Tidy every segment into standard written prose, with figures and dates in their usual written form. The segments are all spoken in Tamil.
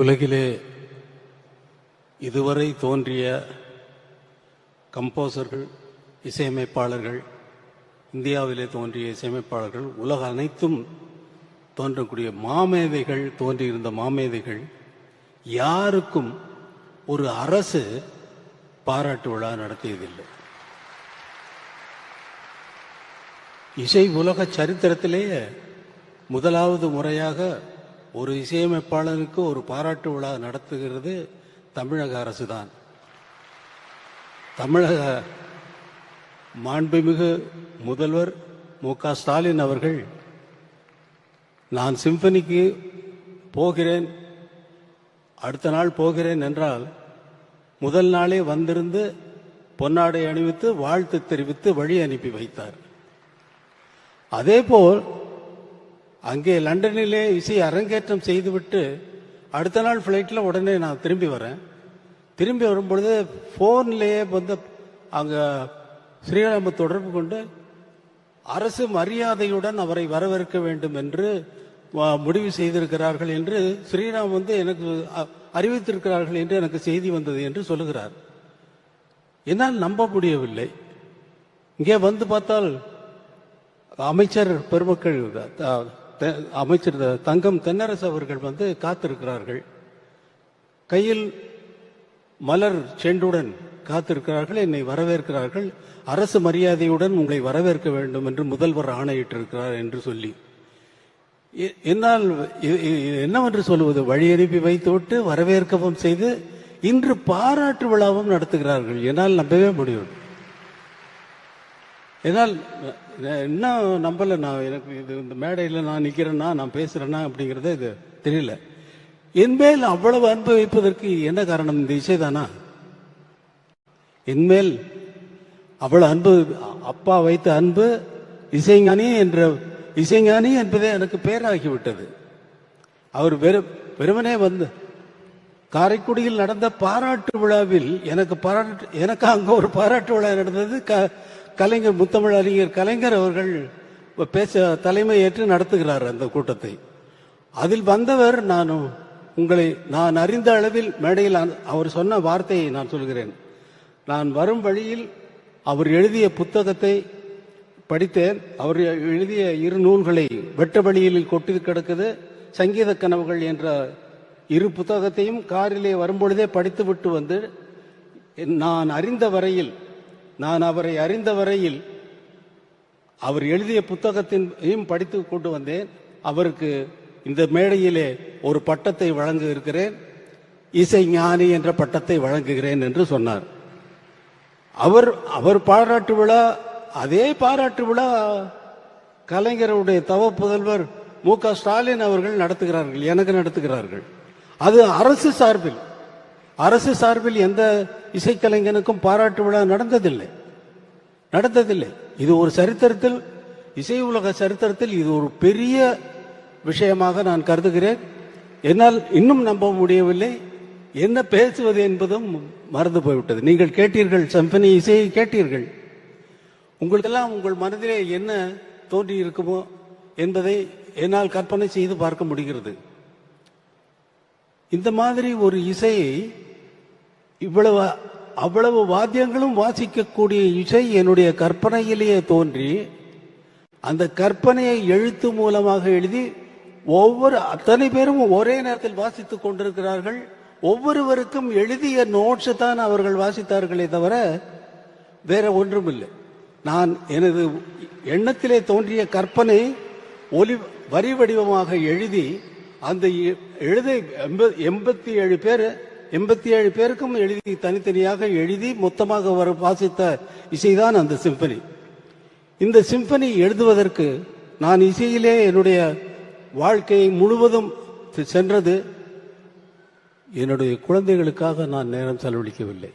உலகிலே இதுவரை தோன்றிய கம்போசர்கள், இசையமைப்பாளர்கள், இந்தியாவிலே தோன்றிய இசையமைப்பாளர்கள், உலக அனைத்தும் தோன்றக்கூடிய மாமேதைகள், தோன்றியிருந்த மாமேதைகள் யாருக்கும் ஒரு அரசு பாராட்டு விழா நடத்தியதில்லை. இசை உலக சரித்திரத்திலேயே முதலாவது முறையாக ஒரு இசையமைப்பாளருக்கு ஒரு பாராட்டு விழா நடத்துகிறது தமிழக அரசுதான். தமிழக மாண்புமிகு முதல்வர் மு.க. ஸ்டாலின் அவர்கள், நான் சிம்பனிக்கு போகிறேன், அடுத்த நாள் போகிறேன் என்றால் முதல் நாளே வந்திருந்து பொன்னாடை அணிவித்து வாழ்த்து தெரிவித்து வழி அனுப்பி வைத்தார். அதேபோல் அங்கே லண்டனிலே இசை அரங்கேற்றம் செய்துவிட்டு அடுத்த நாள் ஃப்ளைட்டில் உடனே நான் திரும்பி வரேன். திரும்பி வரும்பொழுது ஃபோன்லேயே வந்து அங்கே ஸ்ரீராம தொடர்பு கொண்டு அரசு மரியாதையுடன் அவரை வரவேற்க வேண்டும் என்று முடிவு செய்திருக்கிறார்கள் என்று ஸ்ரீராம் வந்து எனக்கு அறிவித்திருக்கிறார்கள் என்று எனக்கு செய்தி வந்தது என்று சொல்லுகிறார். என்னால் நம்ப முடியவில்லை. இங்கே வந்து பார்த்தால் அமைச்சர் பெருமக்கள், அமைச்சர் தங்கம் தென்னரசு அவர்கள் வந்து காத்திருக்கிறார்கள். கையில் மலர் செண்டுடன் காத்திருக்கிறார்கள், என்னை வரவேற்கிறார்கள். அரசு மரியாதையுடன் உங்களை வரவேற்க வேண்டும் என்று முதல்வர் ஆணையிட்டிருக்கிறார் என்று சொல்லி, என்னால் என்னவென்று சொல்லுவது, வழி அனுப்பி வைத்துவிட்டு வரவேற்கவும் செய்து இன்று பாராட்டு விழாவும் நடத்துகிறார்கள். என்னால் நம்பவே முடியும். என்னால் என்ன நம்பல. நான் எனக்கு இது இந்த மேடையில் நான் நிற்கிறேன்னா, நான் பேசுறேன்னா அப்படிங்கிறத இது தெரியல. என்மேல் அவ்வளவு அன்பு வைப்பதற்கு என்ன காரணம்? இந்த இசைதானா? என்மேல் அவ்வளவு அன்பு, அப்பா வைத்த அன்பு, இசைஞானி என்பதே எனக்கு பேராகிவிட்டது. அவர் வெறுமனே வந்து காரைக்குடியில் நடந்த பாராட்டு விழாவில் எனக்கு அங்க ஒரு பாராட்டு விழா நடந்தது. கலைஞர், முத்தமிழ் அறிஞர் கலைஞர் அவர்கள் பேச தலைமை ஏற்று நடத்துகிறார் அந்த கூட்டத்தை. அதில் வந்தவர், நான் அறிந்த அளவில் மேடையில் அவர் சொன்ன வார்த்தையை நான் சொல்கிறேன். நான் வரும் வழியில் அவர் எழுதிய புத்தகத்தை படித்தேன். அவர் எழுதிய 2 நூல்களை வெட்ட வழியில் கொட்டி கிடக்குது, சங்கீத கனவுகள் என்ற 2 புத்தகத்தையும் காரிலே வரும்பொழுதே படித்து விட்டு வந்து, நான் அவரை அறிந்த வரையில் அவர் எழுதிய புத்தகத்தையும் படித்து கொண்டு வந்தேன். அவருக்கு இந்த மேடையிலே ஒரு பட்டத்தை வழங்க இருக்கிறேன், இசை ஞானி என்ற பட்டத்தை வழங்குகிறேன் என்று சொன்னார். அவர் பாராட்டு விழா, அதே பாராட்டு விழா கலைஞருடைய தவ புதல்வர் மு.க. ஸ்டாலின் அவர்கள் நடத்துகிறார்கள், எனக்கு நடத்துகிறார்கள். அது அரசு சார்பில் எந்த இசைக்கலைஞனுக்கும் பாராட்டு விழா நடந்ததில்லை. இது ஒரு சரித்திரத்தில், இசை உலக சரித்திரத்தில் இது ஒரு பெரிய விஷயமாக நான் கருதுகிறேன். என்னால் இன்னும் நம்ப முடியவில்லை. என்ன பேசுவது என்பதும் மறந்து போய்விட்டது. நீங்கள் கேட்டீர்கள், சிம்பனி இசையை கேட்டீர்கள். உங்களுக்கெல்லாம் உங்கள் மனதிலே என்ன தோன்றி இருக்குமோ என்பதை என்னால் கற்பனை செய்து பார்க்க முடிகிறது. இந்த மாதிரி ஒரு இசையை, அவ்வளவு வாத்தியங்களும் வாசிக்கக்கூடிய இசை என்னுடைய கற்பனையிலேயே தோன்றி, அந்த கற்பனையை எழுத்து மூலமாக எழுதி அத்தனை பேரும் ஒரே நேரத்தில் வாசித்துக் கொண்டிருக்கிறார்கள். ஒவ்வொருவருக்கும் எழுதிய நோட்ஸ் தான் அவர்கள் வாசித்தார்களே தவிர வேற ஒன்றும் இல்லை. நான் எனது எண்ணத்திலே தோன்றிய கற்பனை வரி வடிவமாக எழுதி, அந்த 87 பேருக்கும் எழுதி, தனித்தனியாக எழுதி மொத்தமாக வாசித்த இசைதான் அந்த சிம்பனி. இந்த சிம்பனி எழுதுவதற்கு நான் இசையிலே என்னுடைய வாழ்க்கையை முழுவதும் சென்றது. என்னுடைய குழந்தைகளுக்காக நான் நேரம் செலவழிக்கவில்லை.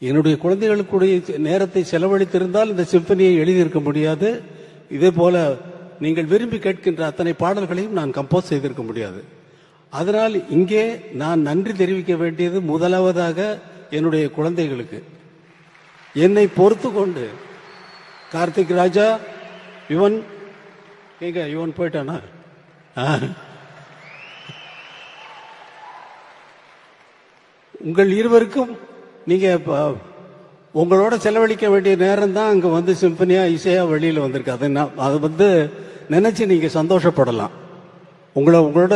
என்னுடைய குழந்தைகளுக்குடைய நேரத்தை செலவழித்திருந்தால் இந்த சிம்பனியை எழுதியிருக்க முடியாது. இதே போல நீங்கள் விரும்பி கேட்கின்ற அத்தனை பாடல்களையும் நான் கம்போஸ் செய்திருக்க முடியாது. அதனால் இங்கே நான் நன்றி தெரிவிக்க வேண்டியது முதலாவதாக என்னுடைய குழந்தைகளுக்கு. என்னை பொறுத்து கொண்டு கார்த்திக் ராஜா, இவன் போயிட்டானா, உங்கள் இருவருக்கும் நீங்க உங்களோட செலவழிக்க வேண்டிய நேரம் தான் அங்க வந்து சிம்பனியா இசையா வெளியில வந்திருக்கு. அதை நினைச்சு நீங்க சந்தோஷப்படலாம். உங்களோட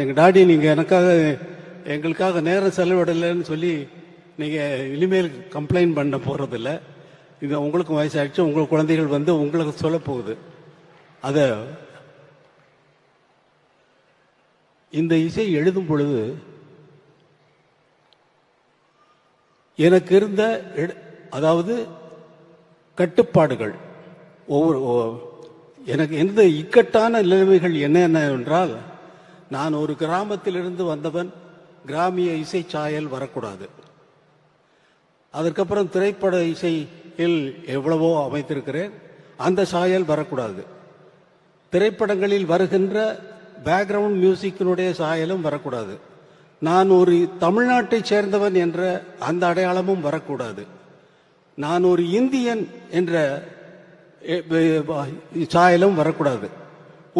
எங்க டாடி நீங்க எங்களுக்காக நேரம் செலவிடலைன்னு சொல்லி நீங்க இனிமேல் கம்ப்ளைண்ட் பண்ண போறதில்லை. இது உங்களுக்கும் வயசாயிடுச்சு, உங்கள் குழந்தைகள் வந்து உங்களுக்கு சொல்ல போகுது. அத இந்த இசை எழுதும் பொழுது எனக்கு இருந்த அதாவது கட்டுப்பாடுகள், எனக்கு எந்த இக்கட்டான நிலைமைகள் என்னென்ன என்றால், நான் ஒரு கிராமத்திலிருந்து வந்தவன், கிராமிய இசை சாயல் வரக்கூடாது. அதற்கப்புறம் திரைப்பட இசையில் எவ்வளவோ அமைத்திருக்கிறேன், அந்த சாயல் வரக்கூடாது. திரைப்படங்களில் வருகின்ற பேக்ரவுண்ட் மியூசிக்கினுடைய சாயலும் வரக்கூடாது. நான் ஒரு தமிழ்நாட்டை சேர்ந்தவன் என்ற அந்த அடையாளமும் வரக்கூடாது. நான் ஒரு இந்தியன் என்ற சாயலும் வரக்கூடாது.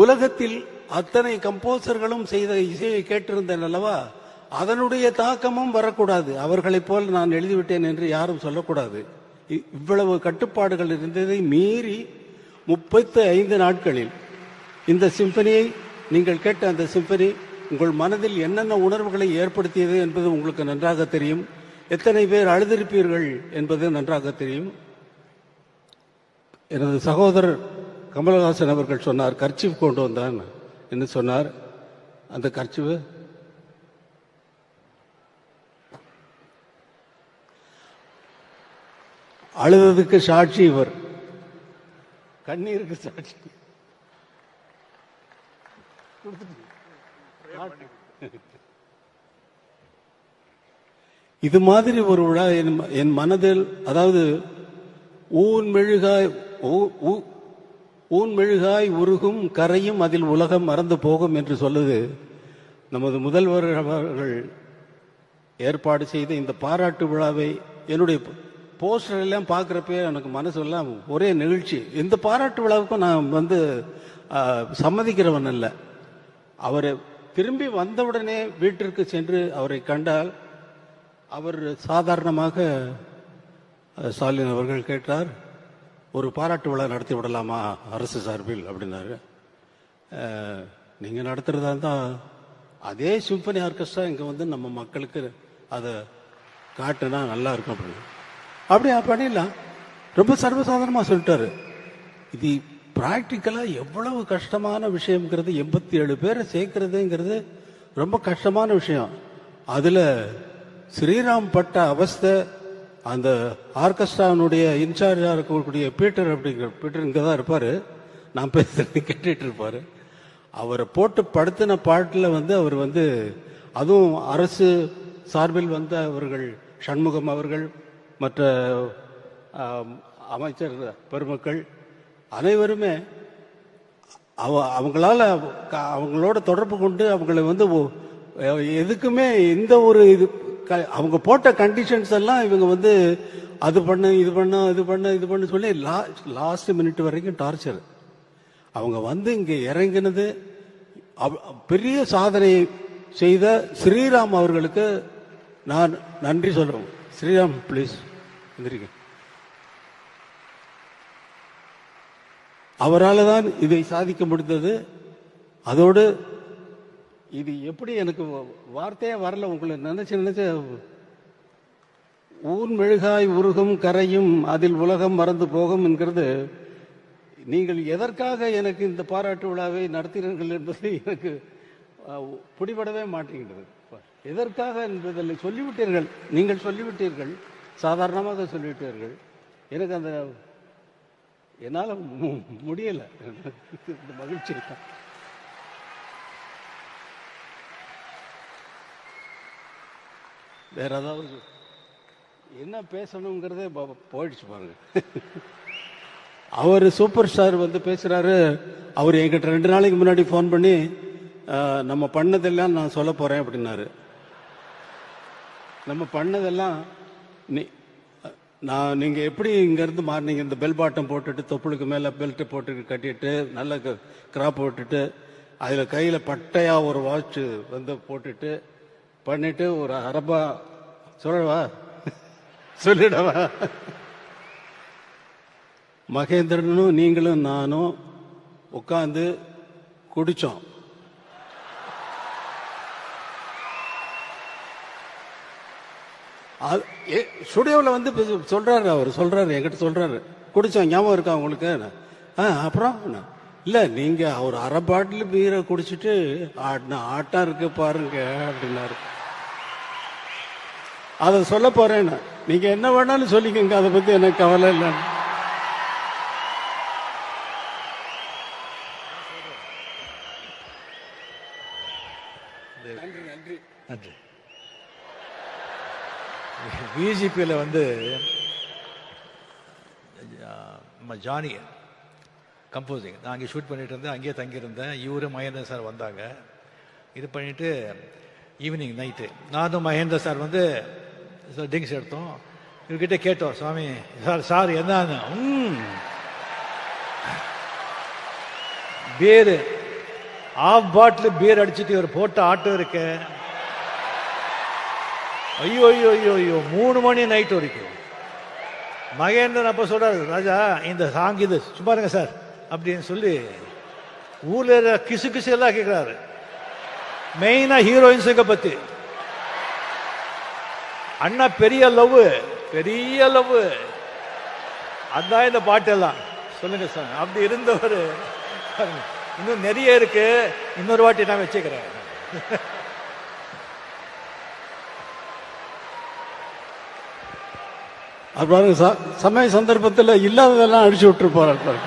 உலகத்தில் அத்தனை கம்போசர்களும் செய்த இசையை கேட்டிருந்தேன் அல்லவா, அதனுடைய தாக்கமும் வரக்கூடாது. அவர்களைப் போல் நான் எழுதிவிட்டேன் என்று யாரும் சொல்லக்கூடாது. இவ்வளவு கட்டுப்பாடுகள் இருந்ததை மீறி 35 நாட்களில் இந்த சிம்பனியை, நீங்கள் கேட்ட அந்த சிம்பனி உங்கள் மனதில் என்னென்ன உணர்வுகளை ஏற்படுத்தியது என்பது உங்களுக்கு நன்றாக தெரியும். எத்தனை பேர் அழுதிருப்பீர்கள் என்பது நன்றாக தெரியும். எனது சகோதரர் கமலஹாசன் அவர்கள் சொன்னார், கர்ச்சீஃப் கொண்டு வந்தான் என்று சொன்னார். அந்த கர்ச்சீஃப் அழுததுக்கு சாட்சி இவர், கண்ணீருக்கு சாட்சி. இது மாதிரி ஒரு விழா என் மனதில், அதாவது ஊன் மெழுகாய் உருகும் கரையும் அதில் உலகம் மறந்து போகும் என்று சொல்லுது நமது முதல்வர் அவர்கள் ஏற்பாடு செய்த இந்த பாராட்டு விழாவை. என்னுடைய போஸ்டர் எல்லாம் பார்க்குறப்ப எனக்கு மனசெல்லாம் ஒரே நிகழ்ச்சி. இந்த பாராட்டு விழாவுக்கும் நான் சம்மதிக்கிறவன் அல்ல. அவர் திரும்பி வந்தவுடனே வீட்டிற்கு சென்று அவரை கண்டால், அவர் சாதாரணமாக ஸ்டாலின் அவர்கள் கேட்டார், ஒரு பாராட்டு விழா நடத்தி விடலாமா அரசு சார்பில் அப்படின்னாரு. நீங்கள் நடத்துறதா இருந்தால் அதே சிம்பனி ஆர்கெஸ்ட்ரா இங்கே நம்ம மக்களுக்கு அதை காட்டுனா நல்லா இருக்கும் அப்படின்னு. அப்படியே பண்ணிடலாம். ரொம்ப சர்வசாதாரணமாக சொல்லிட்டாரு. இது பிராக்டிக்கலாக எவ்வளவு கஷ்டமான விஷயம்ங்கிறது, 87 பேரை சேர்க்கறதுங்கிறது ரொம்ப கஷ்டமான விஷயம். அதில் ஸ்ரீராம் பட்ட அவஸ்தை, அந்த ஆர்கெஸ்ட்ரானுடைய இன்சார்ஜாக இருக்கக்கூடிய பீட்டர் இங்கே தான் இருப்பார், நான் பேசுறது கேட்டுட்டு இருப்பார். அவரை போட்டு படுத்தின பாட்டில் அவர் அதுவும் அரசு சார்பில் அவர்கள் சண்முகம் அவர்கள், மற்ற அமைச்சர் பெருமக்கள் அனைவருமே அவங்களோட தொடர்பு கொண்டு அவங்களை எதுக்குமே இந்த ஒரு இது அவங்க போட்ட கண்டிஷன்ஸ் எல்லாம் இவங்க அது பண்ணு இது பண்ணு சொல்லி லாஸ்ட் மினிட் வரைக்கும் டார்ச்சர். அவங்க இங்க இறங்கினது பெரிய சாதனை செய்த ஸ்ரீராம் அவர்களுக்கு நான் நன்றி சொல்றேன். ஸ்ரீராம் ப்ளீஸ் எந்திரிக்க. அவரால் தான் இதை சாதிக்க முடிந்தது. அதோடு இது எப்படி எனக்கு வார்த்தையே வரல, உங்களை நினைச்சு ஊன் மெழுகாய் உருகும் கரையும் அதில் உலகம் மறந்து போகும் என்கிறது, நீங்கள் எதற்காக எனக்கு இந்த பாராட்டு விழாவை நடத்தினீர்கள் என்பது எனக்கு பிடிபடவே மாட்டேங்கிறது. எதற்காக என்பதில் சொல்லிவிட்டீர்கள், நீங்கள் சொல்லிவிட்டீர்கள், சாதாரணமாக சொல்லிவிட்டீர்கள். எனக்கு அந்த என்னால் முடியல. இந்த மகிழ்ச்சி தான். வேற ஏதாவது என்ன பேசணுங்கிறதே போயிடுச்சு பாருங்க. அவர் சூப்பர் ஸ்டார் பேசுறாரு. அவர் என்கிட்ட 2 நாளைக்கு முன்னாடி ஃபோன் பண்ணி நம்ம பண்ணதெல்லாம் நான் சொல்ல போறேன் அப்படின்னாரு. நம்ம பண்ணதெல்லாம் நீங்க எப்படி இங்கிருந்து மாறினீங்க, இந்த பெல் பாட்டம் போட்டுட்டு தொப்புளுக்கு மேல பெல்ட் போட்டு கட்டிட்டு நல்ல கிராப் போட்டுட்டு அதுல கையில பட்டையா ஒரு வாட்ச் போட்டுட்டு பண்ணிட்டு ஒரு சொல்லவா? சொல்லிடவா? மகேந்திரனும் நீங்களும் நானும் உட்காந்து குடிச்சோம். ஸ்டுடியோவில் வந்து சொல்றாரு, அவர் சொல்றாரு, என்கிட்ட சொல்றாரு, குடிச்சோம் ஞாபகம் இருக்கா உங்களுக்கு? அப்புறம் இல்ல நீங்க அவர் அரை பாட்டில் பீரை குடிச்சிட்டு ஆட்டம் இருக்கு பாருங்க அப்படின்னாரு. அதை சொல்ல போறேன். நீங்க என்ன வேணாலும் சொல்லிக்கங்க, அதை பத்தி எனக்கு கவலை இல்லை. நன்றி நன்றி நன்றி. விஜிபியில் வந்து ஜானி கம்போசிங் நான் அங்கே ஷூட் பண்ணிட்டு இருந்தேன், அங்கேயே தங்கியிருந்தேன். இவரு மகேந்திரன் சார் வந்தாங்க. இது பண்ணிட்டு ஈவினிங் நைட்டு நானும் மகேந்திர சார் வந்து ட்ரிங்க்ஸ் எடுத்தோம். இவர்கிட்ட கேட்டோம், சுவாமி சார் என்ன பீர் ஆஃப் பாட்டில் பீர் அடிச்சுட்டு இவர் போட்ட ஆட்டோ இருக்க. ஐயோ ஐயோ ஐயோ ஐயோ 3 மணி நைட் வரைக்கும். மகேந்திரன் அப்ப சொல்றாரு, ராஜா இந்த சாங் இது சும்மா இருங்க சார் அப்படின்னு சொல்லி ஊர்ல கிசு கிசு எல்லாம் கேட்கிறாரு. மெயினா ஹீரோயின்ஸுங்க பத்தி. அண்ணா பெரிய லவ், பெரிய லவ், அதான் இந்த பாட்டெல்லாம். சொல்லுங்க சார். அப்படி இருந்தவர் இன்னும் நிறைய இருக்கு, இன்னொரு வாட்டி நான் வச்சுக்கிறேன். அது பாருங்க, சமய சந்தர்ப்பத்தில் இல்லாததெல்லாம் அடிச்சு விட்டு போறாரு.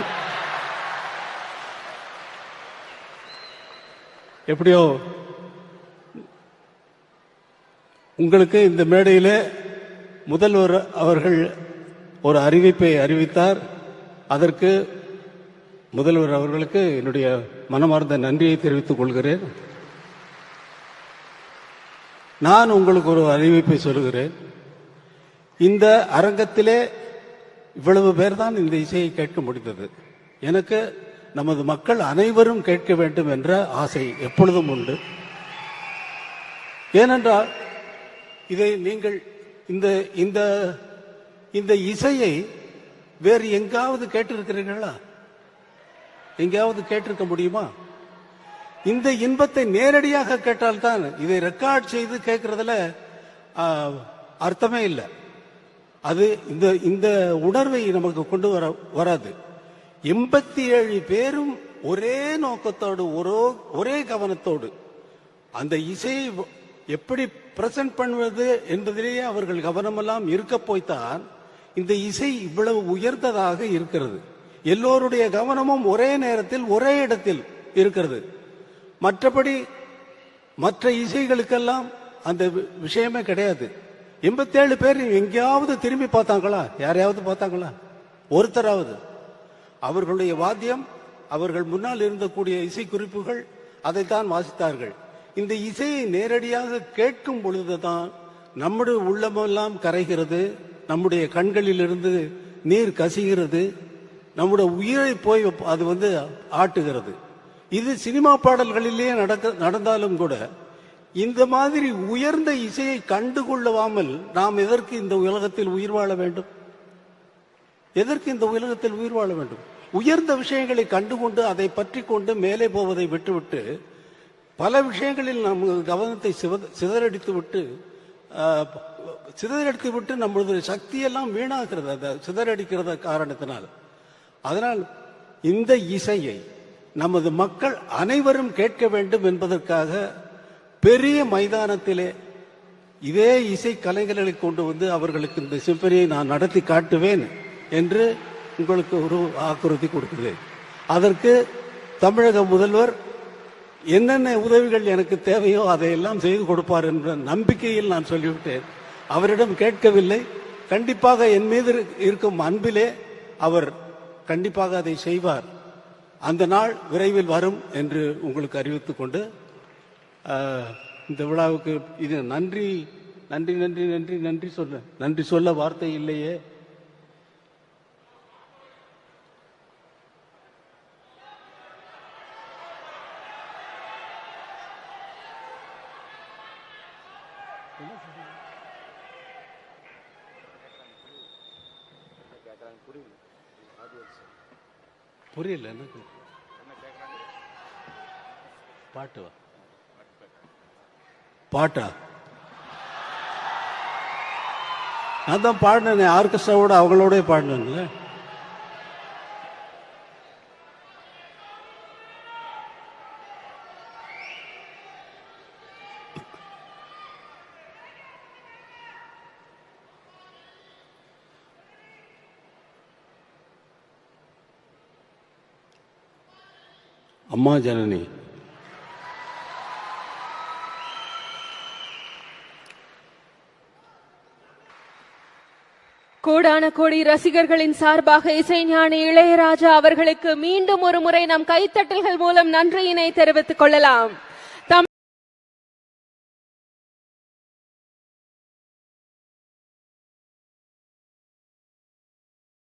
எப்படியோ உங்களுக்கு இந்த மேடையில் முதல்வர் அவர்கள் ஒரு அறிவிப்பை அறிவித்தார். அதற்கு முதல்வர் அவர்களுக்கு என்னுடைய மனமார்ந்த நன்றியை தெரிவித்துக் கொள்கிறேன். நான் உங்களுக்கு ஒரு அறிவிப்பை சொல்லுகிறேன். இந்த அரங்கத்திலே இவ்வளவு பேர் தான் இந்த இசையை கேட்க முடிந்தது. எனக்கு நமது மக்கள் அனைவரும் கேட்க வேண்டும் என்ற ஆசை எப்பொழுதும் உண்டு. ஏனென்றால் இதை நீங்கள் இந்த இந்த இந்த இசையை வேறு எங்காவது கேட்டிருக்கிறீர்களா? எங்கேயாவது கேட்டிருக்க முடியுமா? இந்த இன்பத்தை நேரடியாக கேட்டால்தான். இதை ரெக்கார்ட் செய்து கேட்கறதுல அர்த்தமே இல்லை. அது இந்த இந்த உணர்வை நமக்கு கொண்டு வராது. 87 பேரும் ஒரே நோக்கத்தோடு ஒரே கவனத்தோடு அந்த இசையை எப்படி பிரசன்ட் பண்ணுவது என்பதிலேயே அவர்கள் கவனமெல்லாம் இருக்க போய்த்தான் இந்த இசை இவ்வளவு உயர்ந்ததாக இருக்கிறது. எல்லோருடைய கவனமும் ஒரே நேரத்தில் ஒரே இடத்தில் இருக்கிறது. மற்றபடி மற்ற இசைகளுக்கெல்லாம் அந்த விஷயமே கிடையாது. 87 பேர் எங்கேயாவது திரும்பி பார்த்தாங்களா? யாரையாவது பார்த்தாங்களா? ஒருத்தராவது? அவர்களுடைய வாத்தியம், அவர்கள் முன்னால் இருந்தக்கூடிய இசை குறிப்புகள், அதைத்தான் வாசித்தார்கள். இந்த இசையை நேரடியாக கேட்கும் பொழுதுதான் நம்முடைய உள்ளமெல்லாம் கரைகிறது, நம்முடைய கண்களிலிருந்து நீர் கசிகிறது, நம்முடைய உயிரை போய் அது ஆட்டுகிறது. இது சினிமா பாடல்களிலேயே நடந்தாலும் கூட இந்த மாதிரி உயர்ந்த இசையை கண்டுகொள்ளாமல் நாம் எதற்கு இந்த உலகத்தில் உயிர் வாழ வேண்டும்? எதற்கு இந்த உலகத்தில் உயிர் வாழ வேண்டும்? உயர்ந்த விஷயங்களை கண்டுகொண்டு அதை பற்றி கொண்டு மேலே போவதை விட்டுவிட்டு பல விஷயங்களில் நம் கவனத்தை சிதறடித்து விட்டு நம்மளுடைய சக்தியெல்லாம் வீணாகிறது, அதை சிதறடிக்கிறத காரணத்தினால். அதனால் இந்த இசையை நமது மக்கள் அனைவரும் கேட்க வேண்டும் என்பதற்காக பெரிய மைதானத்திலே இதே இசை கலைஞர்களை கொண்டு அவர்களுக்கு இந்த சிம்பனியை நான் நடத்தி காட்டுவேன் என்று உங்களுக்கு ஒரு வாக்குறுதி கொடுக்கிறேன். அதற்கு தமிழக முதல்வர் என்னென்ன உதவிகள் எனக்கு தேவையோ அதையெல்லாம் செய்து கொடுப்பார் என்ற நம்பிக்கையில் நான் சொல்லிவிட்டேன். அவரிடம் கேட்கவில்லை. கண்டிப்பாக என் மீது இருக்கும் அன்பிலே அவர் கண்டிப்பாக அதை செய்வார். அந்த நாள் விரைவில் வரும் என்று உங்களுக்கு அறிவித்துக் கொண்டு இந்த விழாவுக்கு இது நன்றி நன்றி நன்றி நன்றி நன்றி சொல்ல வார்த்தை இல்லையே. புரியல எனக்கு. பாட்டா நான் தான் பாடினேன், ஆர்கெஸ்ட்ராவோட அவங்களோட பாடினேன்ல. அம்மா ஜனனி. கோடான கோடி ரசிகர்களின் சார்பாக இசைஞானி இளையராஜா அவர்களுக்கு மீண்டும் ஒரு முறை நம் கைத்தட்டல்கள் மூலம் நன்றியினை தெரிவித்துக் கொள்ளலாம்.